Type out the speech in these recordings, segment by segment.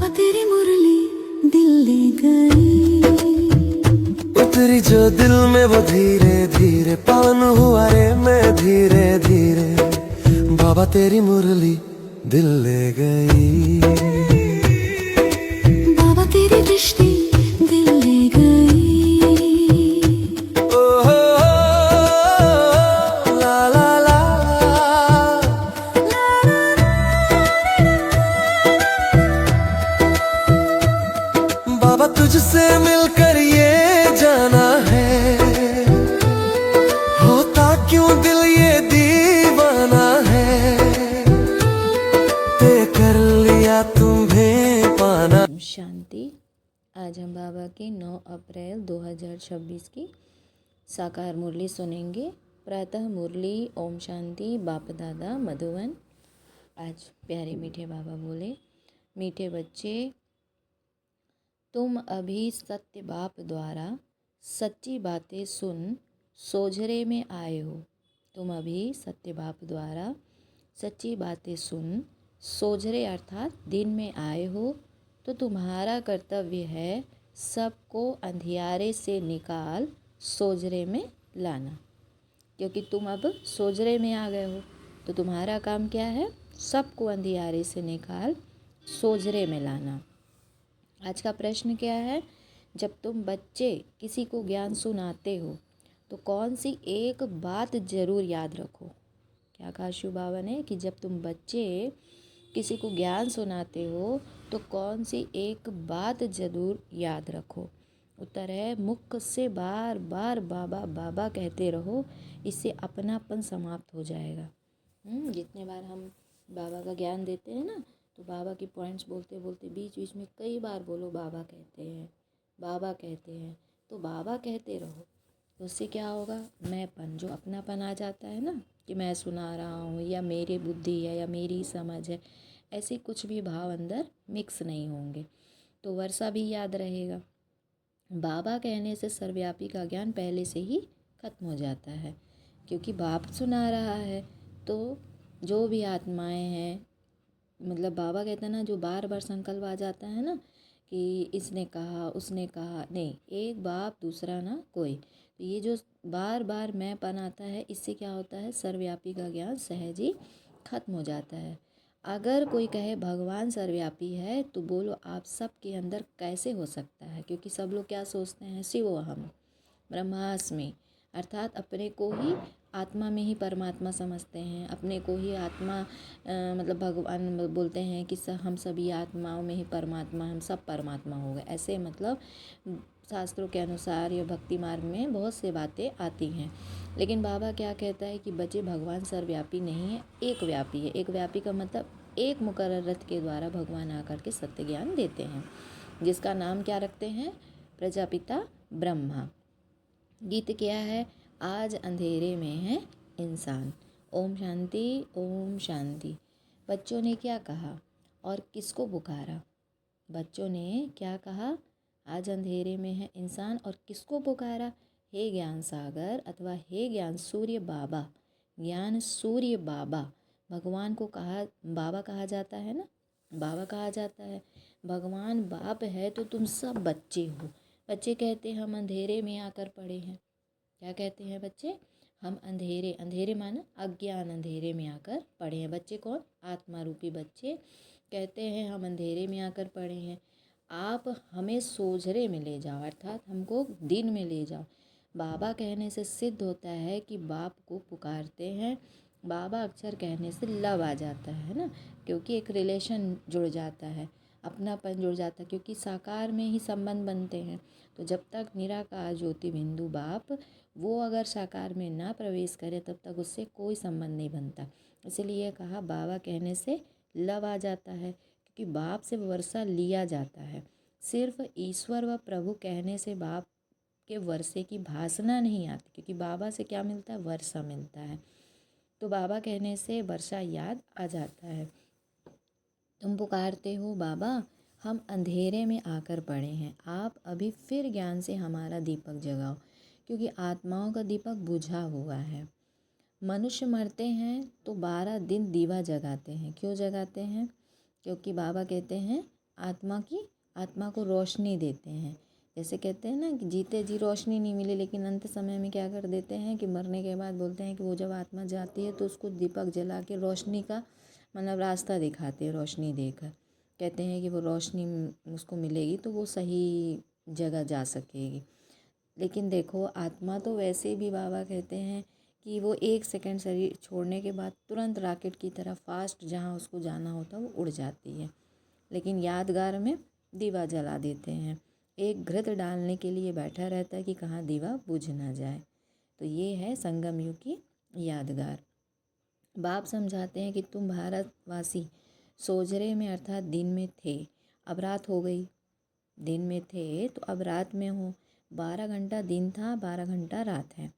बाबा तेरी मुरली दिल ले गई, उतरी जो दिल में वो धीरे धीरे, पावन हुआ रे मैं धीरे धीरे। बाबा तेरी मुरली दिल ले गई, बाबा तेरी दृष्टि दिल ले गई। ओ हो ला ला ला। बाबा तुझसे मिलकर ये जाना है, होता क्यों दिल ये दीवाना है, ते कर लिया तुम्हें पाना। ओम शांति। आज हम बाबा की 9 अप्रैल 2026 की साकार मुरली सुनेंगे। प्रातः मुरली ओम शांति बाप दादा मधुवन। आज प्यारे मीठे बाबा बोले, मीठे बच्चे तुम अभी सत्य बाप द्वारा सच्ची बातें सुन सोझरे में आए हो। तुम अभी सत्य बाप द्वारा सच्ची बातें सुन सोझरे अर्थात दिन में आए हो, तो तुम्हारा कर्तव्य है सबको अंधियारे से निकाल सोझरे में लाना। क्योंकि तुम अब सोझरे में आ गए हो, तो तुम्हारा काम क्या है? सबको अंधियारे से निकाल सोझरे में लाना। आज का प्रश्न क्या है? जब तुम बच्चे किसी को ज्ञान सुनाते हो तो कौन सी एक बात ज़रूर याद रखो। क्या कहा शिव बाबा ने कि जब तुम बच्चे किसी को ज्ञान सुनाते हो तो कौन सी एक बात ज़रूर याद रखो। उत्तर है, मुख से बार बार बाबा बाबा कहते रहो, इससे अपनापन समाप्त हो जाएगा। जितने बार हम बाबा का ज्ञान देते हैं ना, तो बाबा की पॉइंट्स बोलते बोलते बीच बीच में कई बार बोलो बाबा कहते हैं, बाबा कहते हैं, तो बाबा कहते रहो। तो उससे क्या होगा? मैंपन, जो अपनापन आ जाता है ना कि मैं सुना रहा हूँ या मेरी बुद्धि है या मेरी समझ है, ऐसे कुछ भी भाव अंदर मिक्स नहीं होंगे, तो वर्षा भी याद रहेगा। बाबा कहने से सर्वव्यापी का ज्ञान पहले से ही खत्म हो जाता है, क्योंकि बाप सुना रहा है। तो जो भी आत्माएं हैं, मतलब बाबा कहते हैं ना, जो बार बार संकल्प आ जाता है ना कि इसने कहा उसने कहा, नहीं, एक बाप दूसरा ना कोई। तो ये जो बार बार मैंपन आता है, इससे क्या होता है? सर्वव्यापी का ज्ञान सहज ही खत्म हो जाता है। अगर कोई कहे भगवान सर्वव्यापी है, तो बोलो आप सब के अंदर कैसे हो सकता है? क्योंकि सब लोग क्या सोचते हैं? शिवोहम ब्रह्मास्मि, अर्थात अपने को ही आत्मा में ही परमात्मा समझते हैं, अपने को ही आत्मा मतलब भगवान बोलते हैं कि हम सभी आत्माओं में ही परमात्मा, हम सब परमात्मा हो गए। ऐसे मतलब शास्त्रों के अनुसार या भक्ति मार्ग में बहुत से बातें आती हैं। लेकिन बाबा क्या कहता है कि बच्चे, भगवान सर्वव्यापी नहीं है, एक व्यापी है। एक व्यापी का मतलब एक मुकर्रर रथ के द्वारा भगवान आकर के सत्य ज्ञान देते हैं, जिसका नाम क्या रखते हैं? प्रजापिता ब्रह्मा। गीत क्या है? आज अंधेरे में है इंसान। ओम शांति ओम शांति। बच्चों ने क्या कहा और किसको पुकारा? बच्चों ने क्या कहा? आज अंधेरे में है इंसान, और किसको पुकारा? हे ज्ञान सागर अथवा हे ज्ञान सूर्य बाबा। ज्ञान सूर्य बाबा भगवान को कहा, बाबा कहा जाता है ना, बाबा कहा जाता है। भगवान बाप है तो तुम सब बच्चे हो। बच्चे कहते हैं हम अंधेरे में आकर पड़े हैं। क्या कहते हैं बच्चे? हम अंधेरे, अंधेरे माना अज्ञान, अंधेरे में आकर पड़े हैं। बच्चे कौन? आत्मा रूपी बच्चे कहते हैं हम अंधेरे में आकर पड़े हैं, आप हमें सोझरे में ले जाओ, अर्थात हमको दिन में ले जाओ। बाबा कहने से सिद्ध होता है कि बाप को पुकारते हैं। बाबा अक्षर कहने से लव आ जाता है ना, क्योंकि एक रिलेशन जुड़ जाता है, अपनापन जुड़ जाता है, क्योंकि साकार में ही संबंध बनते हैं। तो जब तक निराकार ज्योति बिंदु बाप वो अगर साकार में ना प्रवेश करे, तब तक उससे कोई संबंध नहीं बनता। इसलिए कहा बाबा कहने से लव आ जाता है, क्योंकि बाप से वर्षा लिया जाता है। सिर्फ ईश्वर व प्रभु कहने से बाप के वर्षे की भासना नहीं आती, क्योंकि बाबा से क्या मिलता है? वर्षा मिलता है। तो बाबा कहने से वर्षा याद आ जाता है। तुम पुकारते हो बाबा, हम अंधेरे में आकर पड़े हैं, आप अभी फिर ज्ञान से हमारा दीपक जगाओ, क्योंकि आत्माओं का दीपक बुझा हुआ है। मनुष्य मरते हैं तो 12 दिन दीवा जगाते हैं। क्यों जगाते हैं? क्योंकि बाबा कहते हैं आत्मा को रोशनी देते हैं। जैसे कहते हैं ना कि जीते जी रोशनी नहीं मिली, लेकिन अंत समय में क्या कर देते हैं कि मरने के बाद बोलते हैं कि वो जब आत्मा जाती है तो उसको दीपक जला के रोशनी का मतलब रास्ता दिखाते हैं। रोशनी देकर कहते हैं कि वो रोशनी उसको मिलेगी तो वो सही जगह जा सकेगी। लेकिन देखो आत्मा तो वैसे भी बाबा कहते हैं कि वो 1 सेकंड शरीर छोड़ने के बाद तुरंत रॉकेट की तरह फास्ट जहाँ उसको जाना होता है वो उड़ जाती है। लेकिन यादगार में दीवा जला देते हैं। एक घृत डालने के लिए बैठा रहता है कि कहाँ दीवा बुझ ना जाए। तो ये है संगम युग की यादगार। बाप समझाते हैं कि तुम भारतवासी सोजरे में अर्थात दिन में थे, अब रात हो गई। दिन में थे तो अब रात में हो। 12 घंटा दिन था, 12 घंटा रात है।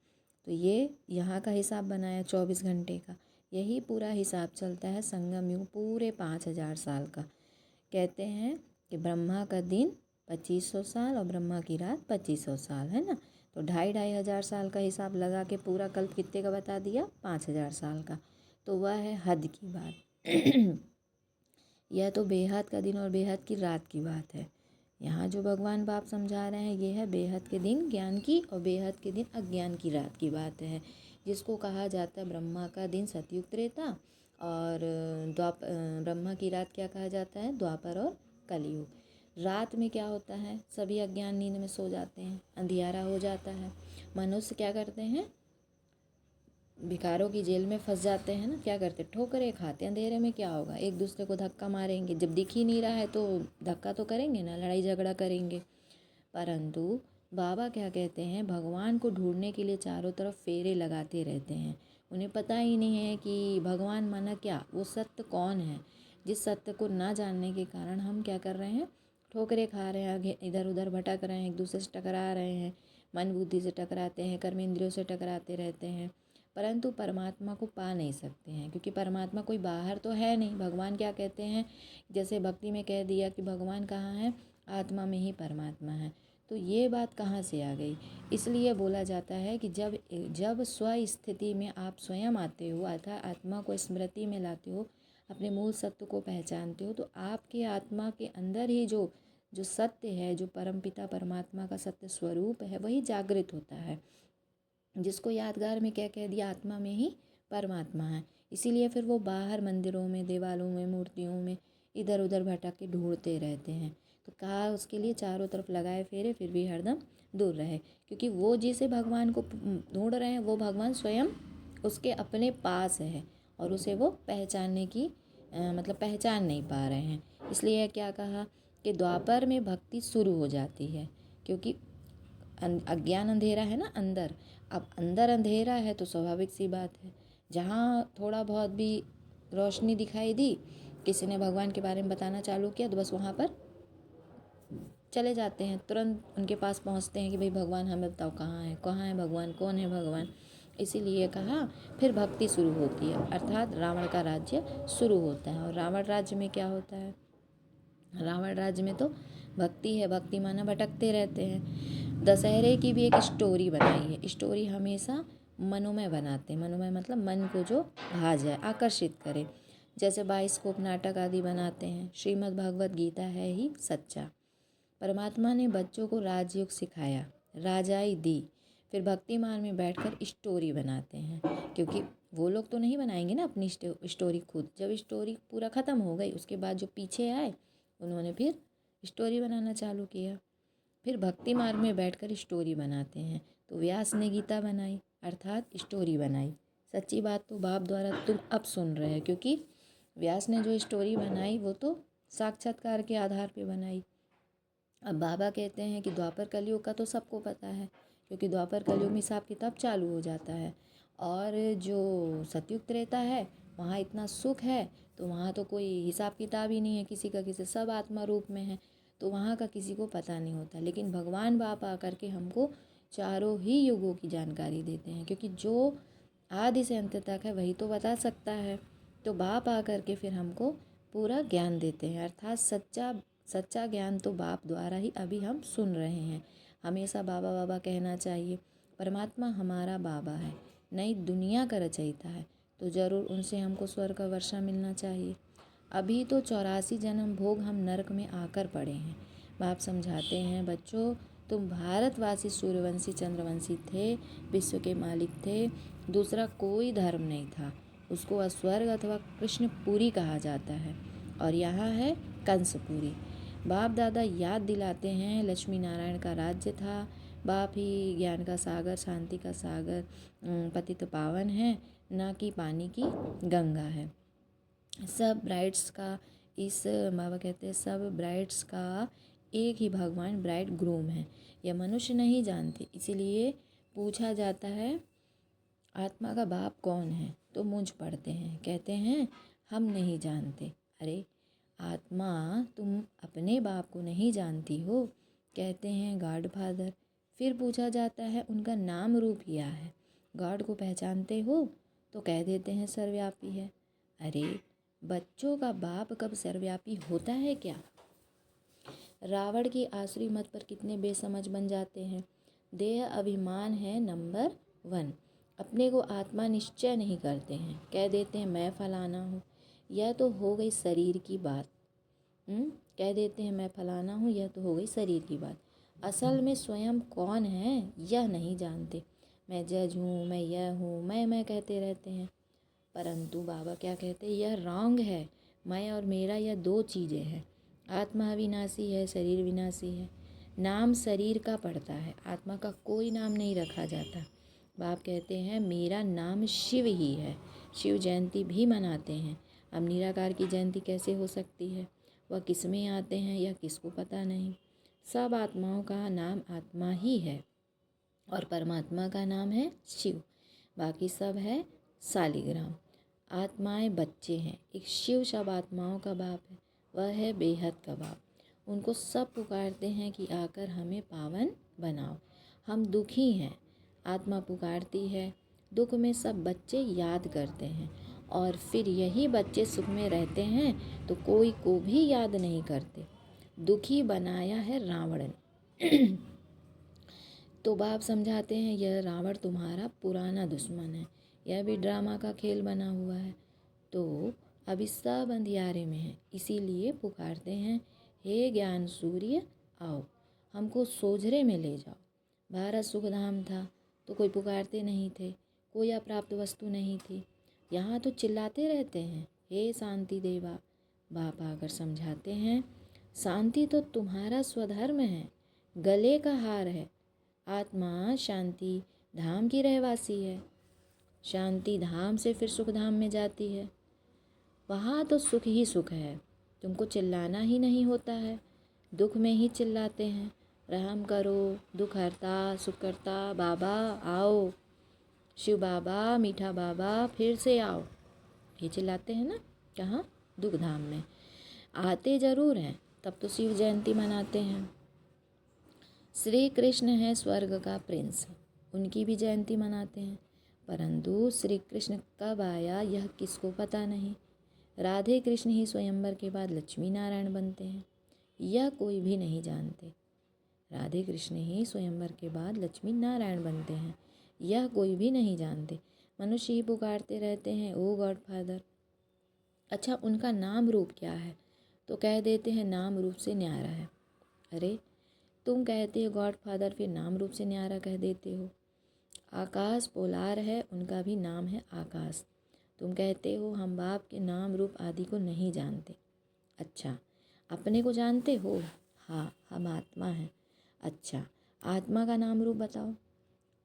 तो ये यहाँ का हिसाब बनाया 24 घंटे का। यही पूरा हिसाब चलता है संगम युग पूरे 5000 साल का। कहते हैं कि ब्रह्मा का दिन 2500 साल और ब्रह्मा की रात 2500 साल, है ना। तो 2,500 साल का हिसाब लगा के पूरा कल्प कितने का बता दिया, 5000 साल का। तो वह है हद की बात। यह तो बेहद का दिन और बेहद की रात की बात है। यहाँ जो भगवान बाप समझा रहे हैं ये है बेहद के दिन ज्ञान की और बेहद के दिन अज्ञान की रात की बात है, जिसको कहा जाता है ब्रह्मा का दिन सतयुग त्रेता और ब्रह्मा की रात क्या कहा जाता है, द्वापर और कलयुग। रात में क्या होता है, सभी अज्ञान नींद में सो जाते हैं, अंधियारा हो जाता है। मनुष्य क्या करते हैं, भिखारों की जेल में फंस जाते हैं ना, क्या करते, ठोकरें खाते। अंधेरे में क्या होगा, एक दूसरे को धक्का मारेंगे, जब दिख ही नहीं रहा है तो धक्का तो करेंगे ना, लड़ाई झगड़ा करेंगे। परंतु बाबा क्या कहते हैं, भगवान को ढूंढने के लिए चारों तरफ फेरे लगाते रहते हैं। उन्हें पता ही नहीं है कि भगवान माना क्या, वो सत्य कौन है, जिस सत्य को ना जानने के कारण हम क्या कर रहे हैं, ठोकरें खा रहे हैं, आगे इधर उधर भटक रहे हैं, एक दूसरे से टकरा रहे हैं, मन बुद्धि से टकराते हैं, कर्म इंद्रियों से टकराते रहते हैं, परंतु परमात्मा को पा नहीं सकते हैं, क्योंकि परमात्मा कोई बाहर तो है नहीं। भगवान क्या कहते हैं, जैसे भक्ति में कह दिया कि भगवान कहाँ है, आत्मा में ही परमात्मा है। तो ये बात कहाँ से आ गई, इसलिए बोला जाता है कि जब स्व स्थिति में आप स्वयं आते हो अर्थात आत्मा को स्मृति में लाते हो, अपने मूल सत्य को पहचानते हो, तो आपके आत्मा के अंदर ही जो सत्य है, जो परमपिता परमात्मा का सत्य स्वरूप है, वही जागृत होता है, जिसको यादगार में क्या कह दिया, आत्मा में ही परमात्मा है। इसीलिए फिर वो बाहर मंदिरों में, दीवालों में, मूर्तियों में इधर उधर भटक के ढूंढते रहते हैं। तो कहा उसके लिए चारों तरफ लगाए फेरे, फिर भी हरदम दूर रहे, क्योंकि वो जिसे भगवान को ढूंढ रहे हैं वो भगवान स्वयं उसके अपने पास है और उसे वो पहचानने की मतलब पहचान नहीं पा रहे हैं। इसलिए क्या कहा कि द्वापर में भक्ति शुरू हो जाती है, क्योंकि अज्ञान अंधेरा है ना अंदर। अब अंदर अंधेरा है तो स्वाभाविक सी बात है, जहाँ थोड़ा बहुत भी रोशनी दिखाई दी, किसी ने भगवान के बारे में बताना चालू किया, तो बस वहाँ पर चले जाते हैं, तुरंत उनके पास पहुँचते हैं कि भाई भगवान हमें बताओ कहाँ है भगवान, कौन है भगवान। इसीलिए कहा फिर भक्ति शुरू होती है, अर्थात रावण का राज्य शुरू होता है। और रावण राज्य में क्या होता है, रावण राज्य में तो भक्ति है, भक्ति माना भटकते रहते हैं। दशहरे की भी एक स्टोरी बनाई है, स्टोरी हमेशा मनोमय बनाते हैं, मनोमय मतलब मन को जो भा जाए, आकर्षित करे, जैसे बाइस्कोप नाटक आदि बनाते हैं। श्रीमद् भगवत गीता है ही सच्चा। परमात्मा ने बच्चों को राजयोग सिखाया, राजाई दी, फिर भक्ति मार्ग में बैठकर स्टोरी बनाते हैं, क्योंकि वो लोग तो नहीं बनाएंगे ना अपनी स्टोरी खुद। जब स्टोरी पूरा ख़त्म हो गई उसके बाद जो पीछे आए उन्होंने फिर स्टोरी बनाना चालू किया, फिर भक्ति मार्ग में बैठकर स्टोरी बनाते हैं। तो व्यास ने गीता बनाई अर्थात स्टोरी बनाई। सच्ची बात तो बाप द्वारा तुम अब सुन रहे हो, क्योंकि व्यास ने जो स्टोरी बनाई वो तो साक्षात्कार के आधार पे बनाई। अब बाबा कहते हैं कि द्वापर कलयुग का तो सबको पता है, क्योंकि द्वापर कलयुग में हिसाब किताब चालू हो जाता है, और जो सतयुग त्रेता है वहाँ इतना सुख है, तो वहाँ तो कोई हिसाब किताब ही नहीं है किसी का, किसी सब आत्मा रूप में है, तो वहाँ का किसी को पता नहीं होता। लेकिन भगवान बाप आकर के हमको चारों ही युगों की जानकारी देते हैं, क्योंकि जो आदि से अंत तक है वही तो बता सकता है। तो बाप आकर के फिर हमको पूरा ज्ञान देते हैं, अर्थात सच्चा ज्ञान तो बाप द्वारा ही अभी हम सुन रहे हैं। हमेशा बाबा बाबा कहना चाहिए। परमात्मा हमारा बाबा है, नई दुनिया का रचयिता है, तो ज़रूर उनसे हमको स्वर्ग का वर्षा मिलना चाहिए। अभी तो 84 जन्म भोग हम नरक में आकर पड़े हैं। बाप समझाते हैं, बच्चों तुम भारतवासी सूर्यवंशी चंद्रवंशी थे, विश्व के मालिक थे, दूसरा कोई धर्म नहीं था। उसको अस्वर्ग अथवा कृष्णपुरी कहा जाता है और यहाँ है कंसपुरी। बाप दादा याद दिलाते हैं लक्ष्मी नारायण का राज्य था। बाप ही ज्ञान का सागर, शांति का सागर, पतित पावन है, ना कि पानी की गंगा है। सब ब्राइड्स का इस बाबा कहते हैं सब ब्राइड्स का एक ही भगवान ब्राइड ग्रूम है। यह मनुष्य नहीं जानते, इसीलिए पूछा जाता है आत्मा का बाप कौन है, तो मूंझ पड़ते हैं, कहते हैं हम नहीं जानते। अरे आत्मा तुम अपने बाप को नहीं जानती हो, कहते हैं गॉड फादर। फिर पूछा जाता है उनका नाम रूप क्या है, गॉड को पहचानते हो, तो कह देते हैं सर्वव्यापी है। अरे बच्चों का बाप कब सर्वव्यापी होता है क्या? रावण की आसुरी मत पर कितने बेसमझ बन जाते हैं। देह अभिमान है नंबर 1। अपने को आत्मा निश्चय नहीं करते हैं, कह देते हैं मैं फलाना हूँ। यह तो हो गई शरीर की बात। कह देते हैं मैं फलाना हूँ, यह तो हो गई शरीर की बात। असल में स्वयं कौन है यह नहीं जानते। मैं जज हूँ, मैं यह हूँ, मैं कहते रहते हैं। परंतु बाबा क्या कहते हैं, यह रॉन्ग है। मैं और मेरा यह दो चीज़ें हैं। आत्मा अविनाशी है, शरीर विनाशी है। नाम शरीर का पड़ता है, आत्मा का कोई नाम नहीं रखा जाता। बाप कहते हैं मेरा नाम शिव ही है। शिव जयंती भी मनाते हैं। अब निराकार की जयंती कैसे हो सकती है? वह किस में आते हैं यह किसको पता नहीं। सब आत्माओं का नाम आत्मा ही है और परमात्मा का नाम है शिव। बाकी सब है शालिग्राम। आत्माएं बच्चे हैं, एक शिव सब आत्माओं का बाप है, वह है बेहद का बाप। उनको सब पुकारते हैं कि आकर हमें पावन बनाओ। हम दुखी हैं, आत्मा पुकारती है। दुख में सब बच्चे याद करते हैं और फिर यही बच्चे सुख में रहते हैं तो कोई को भी याद नहीं करते। दुखी बनाया है रावण ने। तो बाप समझाते हैं यह रावण तुम्हारा पुराना दुश्मन है, यह भी ड्रामा का खेल बना हुआ है। तो अभी सब अंधियारे में है, इसीलिए पुकारते हैं हे ज्ञान सूर्य आओ, हमको सोझरे में ले जाओ। भारत सुखधाम था तो कोई पुकारते नहीं थे, कोई अप्राप्त वस्तु नहीं थी। यहाँ तो चिल्लाते रहते हैं हे शांति देवा। बाप आकर समझाते हैं शांति तो तुम्हारा स्वधर्म है, गले का हार है। आत्मा शांति धाम की रहवासी है। शांति धाम से फिर सुख धाम में जाती है, वहाँ तो सुख ही सुख है। तुमको चिल्लाना ही नहीं होता है, दुख में ही चिल्लाते हैं रहम करो, दुख हरता सुख करता बाबा आओ, शिव बाबा मीठा बाबा फिर से आओ, ये चिल्लाते हैं ना। कहाँ? दुख धाम में आते ज़रूर हैं, तब तो शिव जयंती मनाते हैं। श्री कृष्ण है स्वर्ग का प्रिंस, उनकी भी जयंती मनाते हैं। परंतु श्री कृष्ण कब आया यह किसको पता नहीं। राधे कृष्ण ही स्वयंवर के बाद लक्ष्मी नारायण बनते हैं, यह कोई भी नहीं जानते। राधे कृष्ण ही स्वयंवर के बाद लक्ष्मी नारायण बनते हैं, यह कोई भी नहीं जानते। मनुष्य ही पुकारते रहते हैं ओ गॉड फादर। अच्छा उनका नाम रूप क्या है? तो कह देते हैं नाम रूप से न्यारा है। अरे तुम कहते हो गॉड फादर, फिर नाम रूप से न्यारा कह देते हो। आकाश पोलार है, उनका भी नाम है आकाश। तुम कहते हो हम बाप के नाम रूप आदि को नहीं जानते। अच्छा अपने को जानते हो? हाँ हम आत्मा हैं। अच्छा आत्मा का नाम रूप बताओ।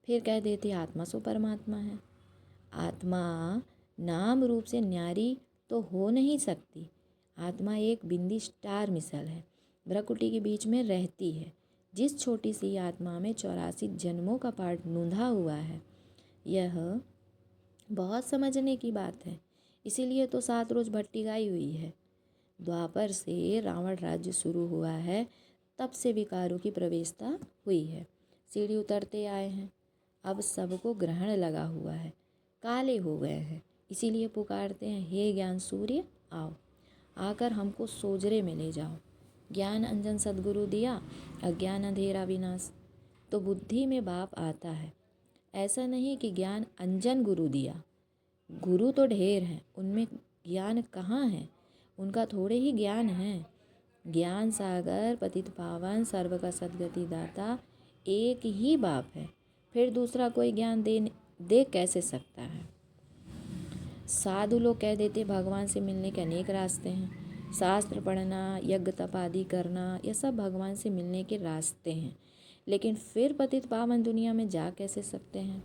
फिर कह देते आत्मा सो परमात्मा है। आत्मा नाम रूप से न्यारी तो हो नहीं सकती। आत्मा एक बिंदी स्टार मिसल है, भ्रकुटी के बीच में रहती है। जिस छोटी सी आत्मा में 84 जन्मों का पाठ नूंधा हुआ है, यह बहुत समझने की बात है। इसीलिए तो 7 रोज भट्टी गाई हुई है। द्वापर से रावण राज्य शुरू हुआ है, तब से विकारों की प्रवेशता हुई है। सीढ़ी उतरते आए हैं, अब सबको ग्रहण लगा हुआ है, काले हो गए हैं। इसीलिए पुकारते हैं हे ज्ञान सूर्य आओ, आकर हमको सोजरे में ले जाओ। ज्ञान अंजन सद्गुरु दिया, अज्ञान अंधेरा विनाश। तो बुद्धि में बाप आता है। ऐसा नहीं कि ज्ञान अंजन गुरु दिया, गुरु तो ढेर हैं, उनमें ज्ञान कहाँ है? उनका थोड़े ही ज्ञान है। ज्ञान सागर पतित पावन सर्व का सद्गति दाता एक ही बाप है, फिर दूसरा कोई ज्ञान दे कैसे सकता है। साधु लोग कह देते भगवान से मिलने के अनेक रास्ते हैं। शास्त्र पढ़ना, यज्ञ तप आदि करना, यह सब भगवान से मिलने के रास्ते हैं, लेकिन फिर पतित पावन दुनिया में जा कैसे सकते हैं।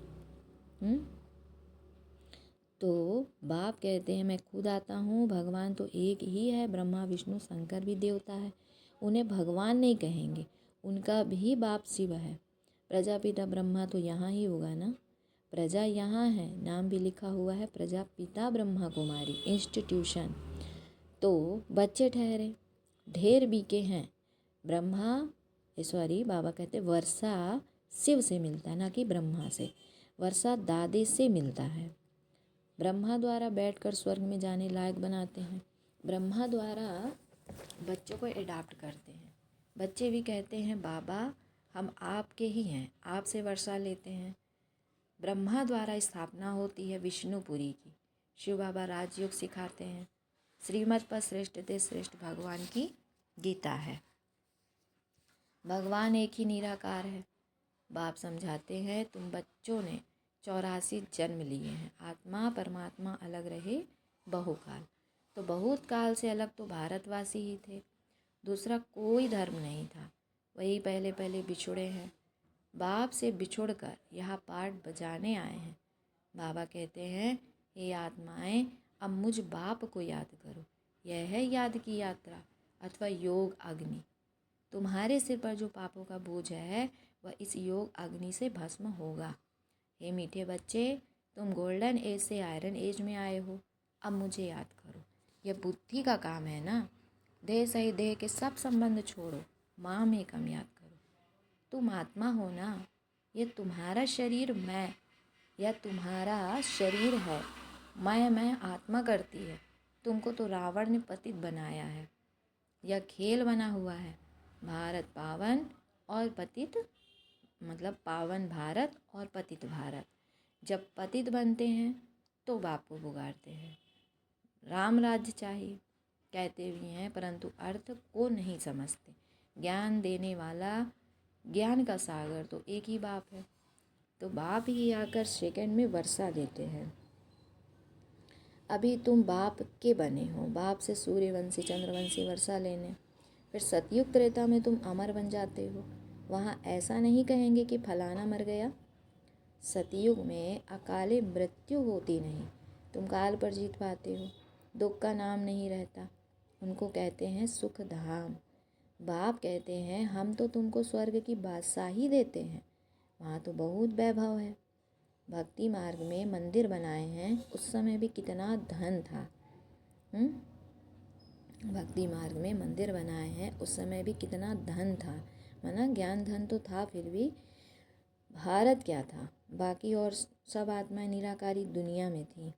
तो बाप कहते हैं मैं खुद आता हूँ, भगवान तो एक ही है, ब्रह्मा विष्णु शंकर भी देवता है, उन्हें भगवान नहीं कहेंगे, उनका भी बाप शिव है। प्रजापिता ब्रह्मा तो यहाँ ही होगा ना, प्रजा यहाँ है, नाम भी लिखा हुआ है प्रजापिता ब्रह्मा कुमारी इंस्टीट्यूशन। तो बच्चे ठहरे, ढेर बीके हैं। बाबा कहते वर्षा शिव से मिलता है, ना कि ब्रह्मा से। वर्षा दादे से मिलता है। ब्रह्मा द्वारा बैठकर स्वर्ग में जाने लायक बनाते हैं। ब्रह्मा द्वारा बच्चों को अडॉप्ट करते हैं। बच्चे भी कहते हैं बाबा हम आपके ही हैं, आपसे वर्षा लेते हैं। ब्रह्मा द्वारा स्थापना होती है विष्णुपुरी की। शिव बाबा राजयोग सिखाते हैं। श्रीमत पर श्रेष्ठ ते श्रेष्ठ भगवान की गीता है। भगवान एक ही निराकार है। बाप समझाते हैं तुम बच्चों ने 84 जन्म लिए हैं, आत्मा परमात्मा अलग रहे बहुकाल। तो बहुत काल से अलग तो भारतवासी ही थे, दूसरा कोई धर्म नहीं था, वही पहले पहले बिछुड़े हैं। बाप से बिछुड़कर यहाँ पाठ बजाने आए हैं। बाबा कहते हैं हे आत्माएं, अब मुझ बाप को याद करो। यह है याद की यात्रा अथवा योग अग्नि। तुम्हारे सिर पर जो पापों का बोझ है वह इस योग अग्नि से भस्म होगा। हे मीठे बच्चे, तुम गोल्डन एज से आयरन एज में आए हो, अब मुझे याद करो। यह बुद्धि का काम है ना। देह सही देह के सब संबंध छोड़ो, माँ में कम याद करो। तुम आत्मा हो ना, ये तुम्हारा शरीर मैं या तुम्हारा शरीर है। मैं आत्मा करती है। तुमको तो रावण ने पतित बनाया है। यह खेल बना हुआ है। भारत पावन और पतित, मतलब पावन भारत और पतित भारत। जब पतित बनते हैं तो बाप को पुकारते हैं। राम राज्य चाहिए कहते भी हैं, परंतु अर्थ को नहीं समझते। ज्ञान देने वाला, ज्ञान का सागर तो एक ही बाप है। तो बाप ही आकर सेकंड में वर्षा देते हैं। अभी तुम बाप के बने हो, बाप से सूर्यवंशी चंद्रवंशी वर्षा लेने। फिर सतयुग त्रेता में तुम अमर बन जाते हो। वहाँ ऐसा नहीं कहेंगे कि फलाना मर गया। सतयुग में अकाले मृत्यु होती नहीं, तुम काल पर जीत पाते हो, दुख का नाम नहीं रहता। उनको कहते हैं सुख धाम। बाप कहते हैं हम तो तुमको स्वर्ग की बादशाही देते हैं, वहाँ तो बहुत वैभव है। भक्ति मार्ग में मंदिर बनाए हैं, उस समय भी कितना धन था। भक्ति मार्ग में मंदिर बनाए हैं, उस समय भी कितना धन था। माना ज्ञान धन तो था, फिर भी भारत क्या था। बाकी और सब आत्माएं निराकारी दुनिया में थी।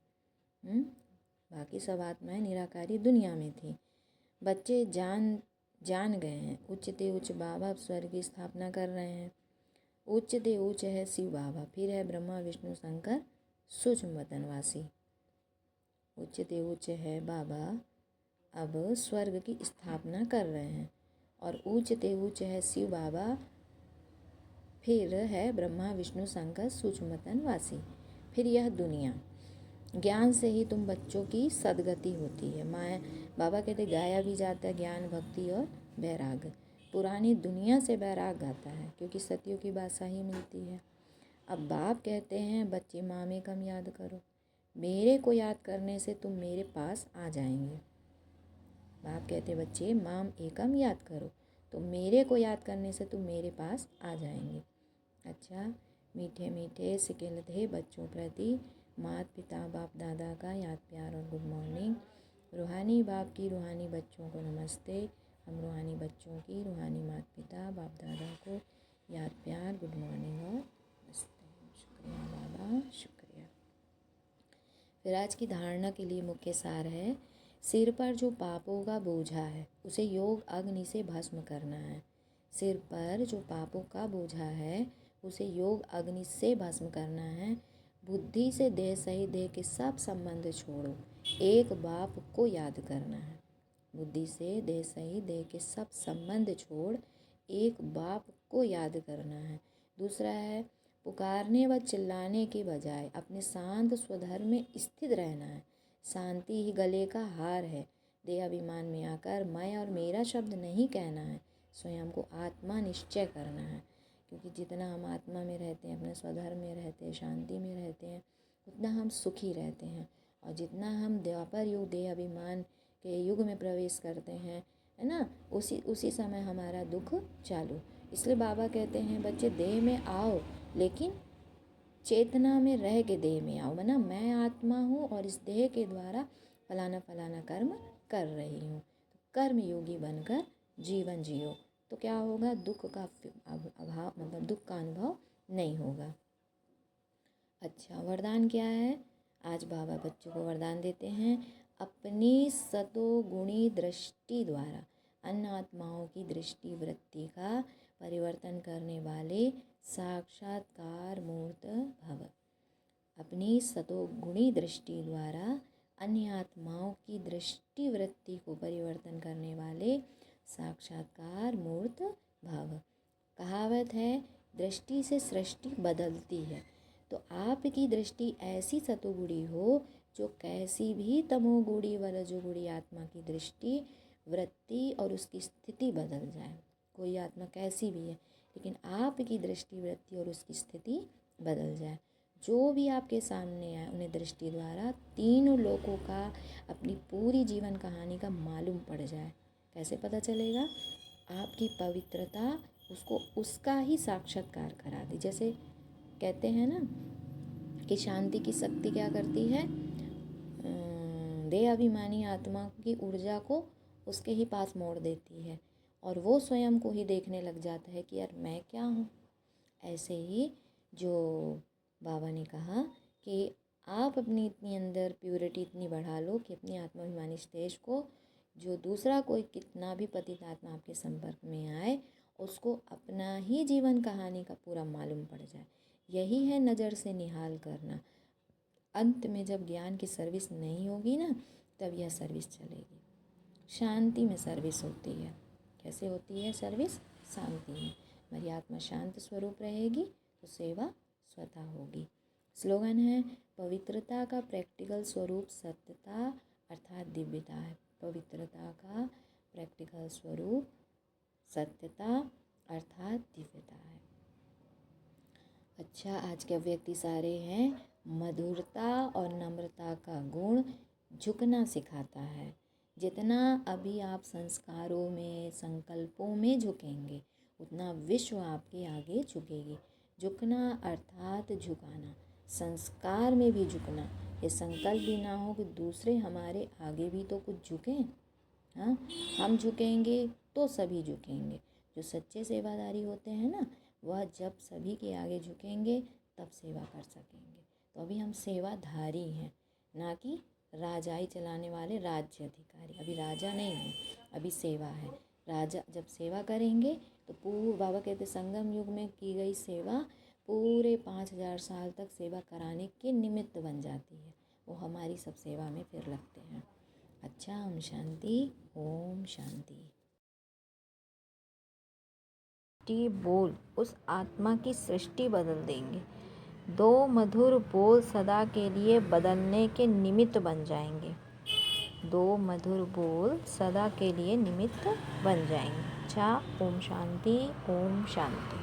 बाकी सब आत्माएं निराकारी दुनिया में थी। बच्चे जान गए हैं। उच्च ते उच्च बाबा स्वर्ग की स्थापना कर रहे हैं। उच्च ते उच्च है शिव बाबा, फिर है ब्रह्मा विष्णु शंकर सूक्ष्म वतनवासी। उच्च ते उच्च है बाबा अब स्वर्ग की स्थापना कर रहे हैं। और उच्च ते उच्च है शिव बाबा, फिर है ब्रह्मा विष्णु शंकर सूक्ष्म वतनवासी। फिर यह दुनिया। ज्ञान से ही तुम बच्चों की सदगति होती है। बाबा कहते गाया भी जाता है ज्ञान भक्ति और वैराग। पुरानी दुनिया से वैराग गाता है, क्योंकि सतियों की बादशाही मिलती है। अब बाप कहते हैं बच्चे माँ में कम याद करो, मेरे को याद करने से तुम मेरे पास आ जाएंगे। बाप कहते बच्चे माम एकम याद करो, तो मेरे को याद करने से तुम मेरे पास आ जाएंगे। अच्छा, मीठे मीठे सिकिलते बच्चों प्रति माता पिता बाप दादा का याद प्यार और गुड मॉर्निंग। रूहानी बाप की रूहानी बच्चों को नमस्ते। हम रूहानी बच्चों की रूहानी माता पिता बाप दादा को याद प्यार गुड मॉर्निंग और नमस्ते। शुक्रिया बाबा, शुक्रिया। फिर आज की धारणा के लिए मुख्य सार है, सिर पर जो पापों का बोझा है उसे योग अग्नि से भस्म करना है। सिर पर जो पापों का बोझा है उसे योग अग्नि से भस्म करना है। बुद्धि से देह सही देह के सब संबंध छोड़ो, एक बाप को याद करना है। बुद्धि से देह सहित देह के सब संबंध छोड़ एक बाप को याद करना है। दूसरा है पुकारने व चिल्लाने के बजाय अपने शांत स्वधर्म में स्थित रहना है। शांति ही गले का हार है। देहाभिमान में आकर मैं और मेरा शब्द नहीं कहना है, स्वयं को आत्मा निश्चय करना है। क्योंकि जितना हम आत्मा में रहते हैं, अपने स्वधर्म में रहते हैं, शांति में रहते हैं, उतना हम सुखी रहते हैं। और जितना हम द्वापर युग देह अभिमान के युग में प्रवेश करते हैं, है ना, उसी समय हमारा दुख चालू। इसलिए बाबा कहते हैं बच्चे देह में आओ, लेकिन चेतना में रह के देह में आओ। ना मैं आत्मा हूँ और इस देह के द्वारा फलाना फलाना कर्म कर रही हूँ। तो कर्म योगी बनकर जीवन जियो, तो क्या होगा, दुख का अभाव, मतलब दुख का अनुभव नहीं होगा। अच्छा, वरदान क्या है? आज बाबा बच्चों को वरदान देते हैं, अपनी सतोगुणी दृष्टि द्वारा अन्य आत्माओं की दृष्टि वृत्ति का परिवर्तन करने वाले साक्षात्कार मूर्त भव। अपनी सतोगुणी दृष्टि द्वारा अन्य आत्माओं की दृष्टि वृत्ति को परिवर्तन करने वाले साक्षात्कार मूर्त भव। कहावत है, दृष्टि से सृष्टि बदलती है। तो आपकी दृष्टि ऐसी सतोगुणी हो जो कैसी भी तमोगुणी व रजोगुणी आत्मा की दृष्टि वृत्ति और उसकी स्थिति बदल जाए। कोई आत्मा कैसी भी है, लेकिन आपकी दृष्टि वृत्ति और उसकी स्थिति बदल जाए। जो भी आपके सामने आए उन्हें दृष्टि द्वारा तीनों लोकों का, अपनी पूरी जीवन कहानी का मालूम पड़ जाए। कैसे पता चलेगा? आपकी पवित्रता उसको उसका ही साक्षात्कार करा दी। जैसे कहते हैं ना कि शांति की शक्ति क्या करती है, देह अभिमानी आत्मा की ऊर्जा को उसके ही पास मोड़ देती है और वो स्वयं को ही देखने लग जाता है कि यार मैं क्या हूँ। ऐसे ही जो बाबा ने कहा कि आप अपनी इतनी अंदर प्योरिटी इतनी बढ़ा लो कि अपनी आत्माभिमानी स्टेज को, जो दूसरा कोई कितना भी पतित आत्मा आपके संपर्क में आए, उसको अपना ही जीवन कहानी का पूरा मालूम पड़ जाए। यही है नज़र से निहाल करना। अंत में जब ज्ञान की सर्विस नहीं होगी ना, तब यह सर्विस चलेगी। शांति में सर्विस होती है। कैसे होती है सर्विस? शांति में। हमारी आत्मा शांत स्वरूप रहेगी तो सेवा स्वतः होगी। स्लोगन है, पवित्रता का प्रैक्टिकल स्वरूप सत्यता अर्थात दिव्यता है। पवित्रता का प्रैक्टिकल स्वरूप सत्यता अर्थात दिव्यता है। अच्छा, आज के व्यक्ति सारे हैं, मधुरता और नम्रता का गुण झुकना सिखाता है। जितना अभी आप संस्कारों में, संकल्पों में झुकेंगे, उतना विश्व आपके आगे झुकेगी। झुकना अर्थात झुकाना, संस्कार में भी झुकना। ये संकल्प भी ना हो कि दूसरे हमारे आगे भी तो कुछ झुकें। हाँ, हम झुकेंगे तो सभी झुकेंगे। जो सच्चे सेवादारी होते हैं ना, वह जब सभी के आगे झुकेंगे तब सेवा कर सकेंगे। तो अभी हम सेवाधारी हैं, ना कि राजाई चलाने वाले राज्य अधिकारी। अभी राजा नहीं है, अभी सेवा है। राजा जब सेवा करेंगे तो बाबा कहते संगम युग में की गई सेवा पूरे 5000 साल तक सेवा कराने के निमित्त बन जाती है। वो हमारी सब सेवा में फिर लगते हैं। अच्छा, ओम शांति, ओम शांति। बोल उस आत्मा की सृष्टि बदल देंगे। दो मधुर बोल सदा के लिए बदलने के निमित्त बन जाएंगे। दो मधुर बोल सदा के लिए निमित्त बन जाएंगे। अच्छा, ओम शांति, ओम शांति।